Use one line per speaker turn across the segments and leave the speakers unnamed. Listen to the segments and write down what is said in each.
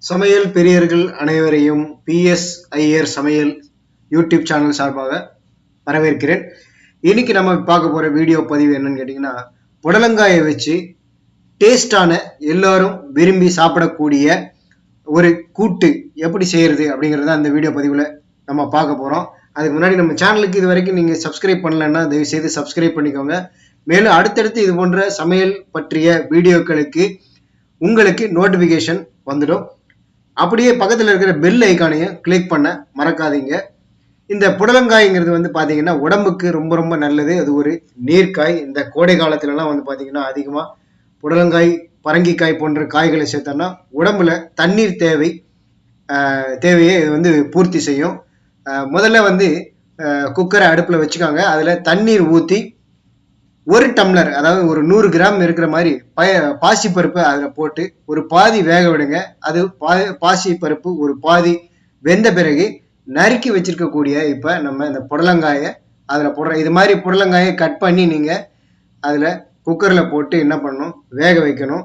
சமையல் பிரியர்கள் அனைவரையும் பிஎஸ் ஐயர் சமையல் யூடியூப் சேனல் சார்பாக வரவேற்கிறேன். இன்னைக்கு நம்ம பார்க்க போற வீடியோ பதிவு என்னன்னு கேட்டீங்கன்னா, புடலங்காயை வச்சு டேஸ்டான எல்லாரும் விரும்பி சாப்பிடக்கூடிய ஒரு கூட்டு எப்படி செய்யறது அப்படிங்கறத அந்த வீடியோ பதிவுல நம்ம பார்க்க போறோம். அதுக்கு முன்னாடி நம்ம சேனலுக்கு இது வரைக்கும் நீங்க சப்ஸ்கிரைப் பண்ணலன்னா தயவு செய்து சப்ஸ்கிரைப் பண்ணிக்கோங்க. மேலும் அடுத்தடுத்து இது போன்ற சமையல் பற்றிய வீடியோக்களுக்கு உங்களுக்கு நோட்டிபிகேஷன் வந்துடும். அப்படியே பக்கத்தில் இருக்கிற பெல் ஐக்கானையும் கிளிக் பண்ண மறக்காதீங்க. இந்த புடலங்காய்ங்கிறது வந்து பார்த்தீங்கன்னா உடம்புக்கு ரொம்ப ரொம்ப நல்லது. அது ஒரு நீர்க்காய். இந்த கோடை காலத்துலலாம் வந்து பார்த்தீங்கன்னா அதிகமாக புடலங்காய், பரங்கிக்காய் போன்ற காய்களை சேர்த்தோம்னா உடம்புல தண்ணீர் தேவையை இது வந்து பூர்த்தி செய்யும். முதல்ல வந்து குக்கரை அடுப்பில் வச்சுக்காங்க. அதில் தண்ணீர் ஊற்றி 1 டம்ளர், அதாவது ஒரு 100 கிராம் இருக்கிற மாதிரி பாசி பருப்பு அதில் போட்டு ஒரு பாதி வேக விடுங்க. அது பாசி பருப்பு ஒரு பாதி வெந்த பிறகு நறுக்கி வச்சிருக்கக்கூடிய இப்போ நம்ம இந்த புடலங்காயை அதில் போடுறோம். இது மாதிரி புடலங்காயை கட் பண்ணி நீங்கள் அதில் குக்கரில் போட்டு என்ன பண்ணணும், வேக வைக்கணும்.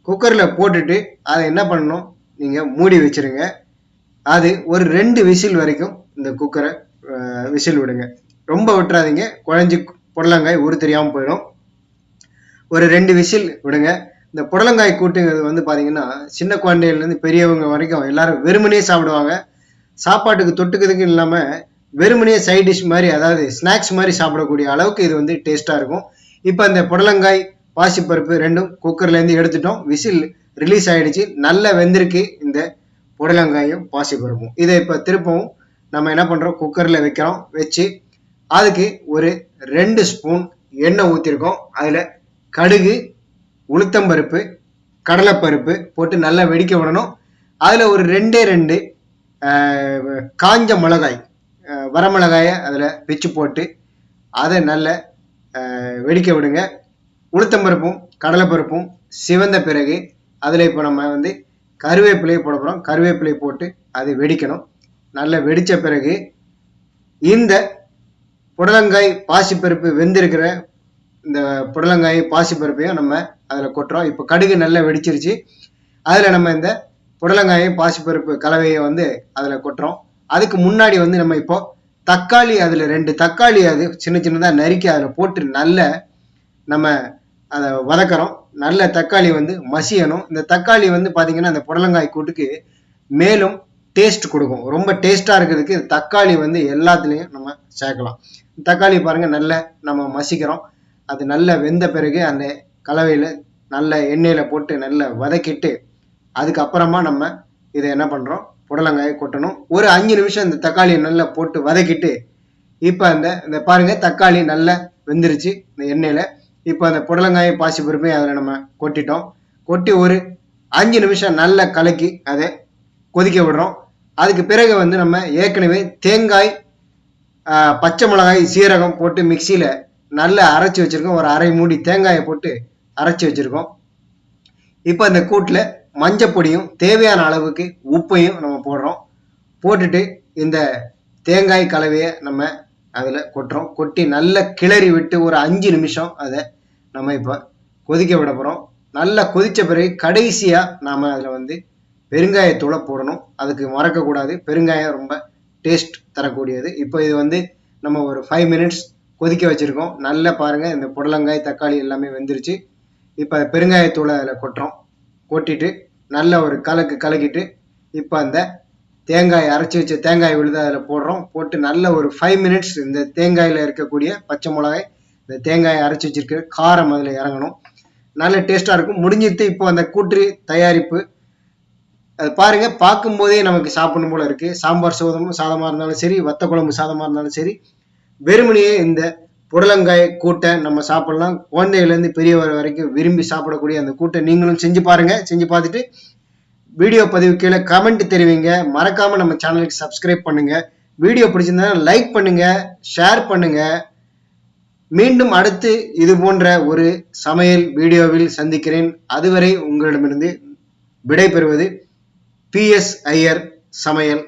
குக்கரில் போட்டுட்டு அதை என்ன பண்ணணும், நீங்கள் மூடி வச்சிருங்க. அது ஒரு 2 விசில் வரைக்கும் இந்த குக்கரை விசில் விடுங்க. ரொம்ப விட்டுறாதீங்க, குழஞ்சி புடலங்காய் ஊறு தெரியாமல் போயிடும். ஒரு 2 விசில் விடுங்க. இந்த புடலங்காய் கூட்டுங்கிறது வந்து பார்த்தீங்கன்னா சின்ன குழந்தைகள்லேருந்து பெரியவங்க வரைக்கும் எல்லாரும் வெறுமனே சாப்பிடுவாங்க. சாப்பாட்டுக்கு தொட்டுக்கிறதுக்கு இல்லாமல் வெறுமனே சைட் டிஷ் மாதிரி, அதாவது ஸ்நாக்ஸ் மாதிரி சாப்பிடக்கூடிய அளவுக்கு இது வந்து டேஸ்ட்டாக இருக்கும். இப்போ இந்த புடலங்காய், பாசிப்பருப்பு ரெண்டும் குக்கர்லேருந்து எடுத்துட்டோம். விசில் ரிலீஸ் ஆகிடுச்சு. நல்லா வெந்திருக்கு இந்த புடலங்காயும் பாசிப்பருப்பும். இதை இப்போ திருப்பவும் நம்ம என்ன பண்ணுறோம், குக்கரில் வைக்கிறோம். வச்சு அதுக்கு ஒரு 2 ஸ்பூன் எண்ணெய் ஊற்றிருக்கோம். அதில் கடுகு, உளுத்தம்பருப்பு, கடலைப்பருப்பு போட்டு நல்லா வெடிக்க விடணும். அதில் ஒரு 2 காஞ்ச மிளகாய், வரமிளகாயை அதில் பிச்சு போட்டு அதை நல்லா வெடிக்க விடுங்க. உளுத்தம்பருப்பும் கடலைப்பருப்பும் சிவந்த பிறகு அதில் இப்போ நம்ம வந்து கருவேப்பிலையை போட போகிறோம். கருவேப்பிலை போட்டு அது வெடிக்கணும். நல்லா வெடித்த பிறகு இந்த புடலங்காய், பாசிப்பருப்பு வெந்திருக்கிற இந்த புடலங்காய், பாசிப்பருப்பையும் நம்ம அதில் கொட்டுறோம். இப்போ கடுகு நல்லா வெடிச்சிருச்சு. அதில் நம்ம இந்த புடலங்காயை, பாசிப்பருப்பு கலவையை வந்து அதில் கொட்டுறோம். அதுக்கு முன்னாடி வந்து நம்ம இப்போ தக்காளி, அதில் 2 தக்காளி அது சின்ன சின்னதாக நறுக்கி அதில் போட்டு நல்ல நம்ம அதை வதக்கிறோம். நல்ல தக்காளி வந்து மசியணும். இந்த தக்காளி வந்து பார்த்தீங்கன்னா அந்த புடலங்காய் கூட்டுக்கு மேலும் டேஸ்ட் கொடுக்கும். ரொம்ப டேஸ்ட்டாக இருக்கிறதுக்கு தக்காளி வந்து எல்லாத்துலேயும் நம்ம சேர்க்கலாம். தக்காளி பாருங்கள் நல்லா நம்ம மசிக்கிறோம். அது நல்லா வெந்த பிறகு அந்த கலவையில் நல்ல எண்ணெயில் போட்டு நல்லா வதக்கிட்டு அதுக்கப்புறமா நம்ம இதை என்ன பண்ணுறோம், புடலங்காயை கொட்டணும். ஒரு 5 நிமிஷம் இந்த தக்காளியை நல்லா போட்டு வதக்கிட்டு இப்போ இந்த பாருங்கள் தக்காளி நல்லா வெந்துருச்சு இந்த எண்ணெயில். இப்போ அந்த புடலங்காயை, பாசிப்பருப்பையும் அதில் நம்ம கொட்டிட்டோம். கொட்டி ஒரு 5 நிமிஷம் நல்லா கலக்கி அதை கொதிக்க விடுறோம். அதுக்கு பிறகு வந்து நம்ம ஏற்கனவே தேங்காய், பச்சை மிளகாய், சீரகம் போட்டு மிக்சியில் நல்லா அரைச்சி வச்சுருக்கோம். ஒரு அரை மூடி தேங்காயை போட்டு அரைச்சி வச்சுருக்கோம். இப்போ அந்த கூட்டில் மஞ்சப்பொடியும் தேவையான அளவுக்கு உப்பையும் நம்ம போடுறோம். போட்டுட்டு இந்த தேங்காய் கலவையை நம்ம அதில் கொட்டுறோம். கொட்டி நல்லா கிளறி விட்டு ஒரு 5 நிமிஷம் அதை நம்ம இப்போ கொதிக்க விட போகிறோம். நல்லா கொதித்த பிறகு கடைசியாக நாம் அதில் வந்து பெருங்காயத்தூளை போடணும். அதுக்கு மறக்கக்கூடாது. பெருங்காயம் ரொம்ப டேஸ்ட் தரக்கூடியது. இப்போ இது வந்து நம்ம ஒரு 5 மினிட்ஸ் கொதிக்க வச்சுருக்கோம். நல்லா பாருங்கள் இந்த புடலங்காய், தக்காளி எல்லாமே வெந்துருச்சு. இப்போ பெருங்காயத்தூளை அதில் கொட்டுறோம். கொட்டிட்டு நல்ல ஒரு கலக்கிட்டு இப்போ அந்த தேங்காய், அரைச்சி வச்ச தேங்காய் விழுது அதில் போடுறோம். போட்டு நல்ல ஒரு 5 மினிட்ஸ் இந்த தேங்காயில் இருக்கக்கூடிய பச்சை மிளகாய், இந்த தேங்காயை அரைச்சி வச்சிருக்கிற காரம் அதில் இறங்கணும். நல்ல டேஸ்ட்டாக இருக்கும். முடிஞ்சிட்டு இப்போ அந்த கூட்டு தயாரிப்பு அது பாருங்க, பார்க்கும்போதே நமக்கு சாப்பிடணும் போல இருக்கு. சாம்பார் சாதமாக இருந்தாலும் சரி, வத்த குழம்பு சாதமாக இருந்தாலும் சரி, வெறுமனையே இந்த புடலங்காய் கூட்டை நம்ம சாப்பிடலாம். குழந்தைகள்லேருந்து பெரியவர் வரைக்கும் விரும்பி சாப்பிடக்கூடிய அந்த கூட்டை நீங்களும் செஞ்சு பாருங்க. செஞ்சு பார்த்துட்டு வீடியோ பதிவு கீழே கமெண்ட் தெரிவிங்க. மறக்காம நம்ம சேனலுக்கு சப்ஸ்கிரைப் பண்ணுங்க. வீடியோ பிடிச்சிருந்தா லைக் பண்ணுங்க, ஷேர் பண்ணுங்க. மீண்டும் அடுத்து இது போன்ற ஒரு சமையல் வீடியோவில் சந்திக்கிறேன். அதுவரை உங்களிடமிருந்து விடை பெறுவது பிஎஸ் ஐயர் சமையல்.